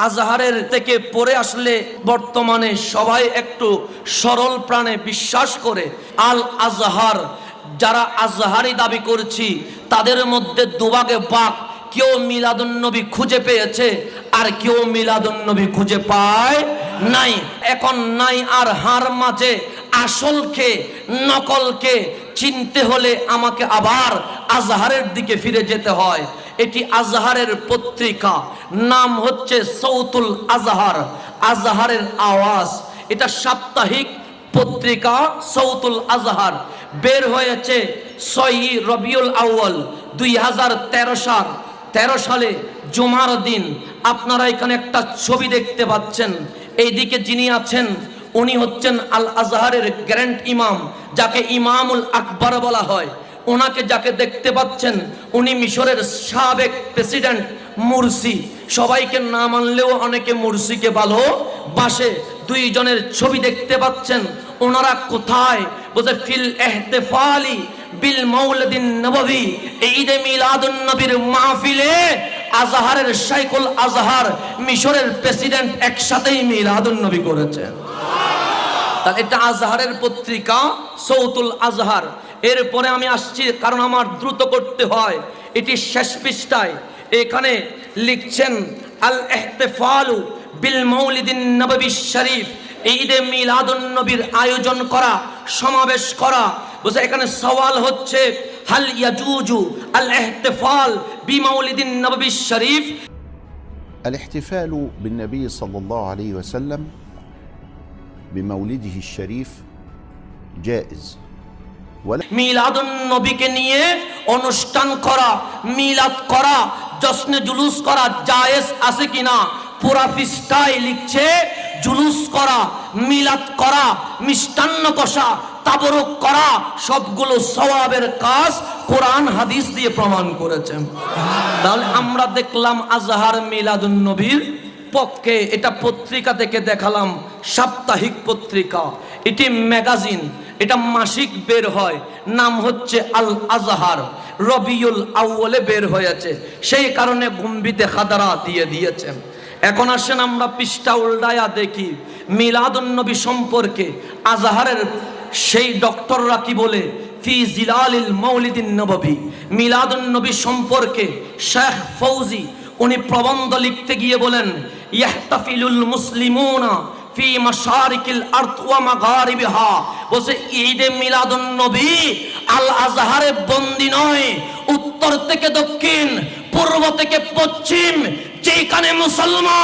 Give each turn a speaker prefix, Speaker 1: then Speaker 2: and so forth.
Speaker 1: আজহারের থেকে পড়ে আসলে বর্তমানে সবাই একটু সরল প্রাণে বিশ্বাস করে আল আজহার। যারা আজহারি দাবি করছি তাদের মধ্যে দুভাগে ভাগ, কেউ মিলাদুন্নবী খুঁজে পেয়েছে আর কেউ মিলাদুন্নবী খুঁজে পায় নাই। এখন নাই আর হার মাঝে আসলকে নকলকে চিনতে হলে আমাকে আবার আজহারের দিকে ফিরে যেতে হয়। এটি আজহারের পত্রিকা, নাম হচ্ছে সৌতুল আজহার, আজহারের আওয়াজ। এটা সাপ্তাহিক পত্রিকা সৌতুল আজহার, বের হয়েছে 6 রবিউল আউয়াল 2013 সালে জুমার দিন। আপনারা এখানে একটা ছবি দেখতে পাচ্ছেন, এইদিকে যিনি আছেন উনি হচ্ছেন আল আজহারের গ্র্যান্ড ইমাম, যাকে ইমামুল আকবর বলা হয়। ওনাকে যাকে দেখতে পাচ্ছেন উনি মিশরের সাবেক প্রেসিডেন্ট মুরসি। সবাইকে না মানলেও অনেকে মুরসিকে ভালোবাসে। দুইজনের ছবি দেখতে পাচ্ছেন। ওনারা কোথায়? বলছে ফিল ইহতিফালি বিল মাউলিদিন নববী, ঈদে মিলাদুন নবীর মাহফিলে আজহারের শাইখুল আজহার মিশরের প্রেসিডেন্ট একসাথেই মিলাদুন নবী করেছেন। তাহলে এটা আজহারের পত্রিকা সৌতুল আজহার। এরপরে আমি আসছি, কারণ আমার দ্রুত করতে হয়। এটি শেষ পৃষ্ঠায় এখানে লিখছেন আল ইহতিফালু বিল মাউলিদিন নববী শরীফ, ঈদে মিলাদুন নবীর আয়োজন করা, সমাবেশ করা। বুঝে এখানে সওয়াল হচ্ছে হাল ইয়াজুজু আল ইহতিফাল বিমাউলিদিন নববী শরীফ।
Speaker 2: الاحتفال بالنبي صلى الله عليه وسلم بمولده الشريف جائز
Speaker 1: মিলাদুন নবীকে নিয়ে অনুষ্ঠান করা, মিলাদ করা, জশ্নে জুলুস করা জায়েজ আছে কিনা? পুরা পৃষ্ঠায় লিখছে জুলুস করা, মিলাদ করা, মিষ্টান্ন কষা, তাবরুক করা সবগুলো সওয়াবের কাজ, কোরআন হাদিস দিয়ে প্রমাণ করেছেন। তাহলে আমরা দেখলাম আজহার মিলাদুন নবীর পক্ষে। এটা পত্রিকা থেকে দেখালাম, সাপ্তাহিক পত্রিকা, এটি ম্যাগাজিন, এটা মাসিক বের হয়, নাম হচ্ছে আল আজহার, রবিউল আউয়ালে বের হয়েছে, সেই কারণে গম্বিতে খাদারা দিয়ে দিয়েছেন। এখন আসেন আমরা পৃষ্ঠা উল্টায়া দেখি মিলাদুন নবী সম্পর্কে আজহারের সেই ডক্টররা কি বলে। ফি জিলালিল মাউলিদিন নববী, মিলাদুন নবী সম্পর্কে শেখ ফৌজি উনি প্রবন্ধ লিখতে গিয়ে বলেন ইয়াহতাফিলুল মুসলিমুনা ফি মাশারিকিল আরদ ওয়া মাগারিবিহা। বলছে ঈদে মিলাদুন নবী আল আজহারে বন্দী নয়, উত্তর থেকে দক্ষিণ, পূর্ব থেকে পশ্চিম, যেখানে মুসলমান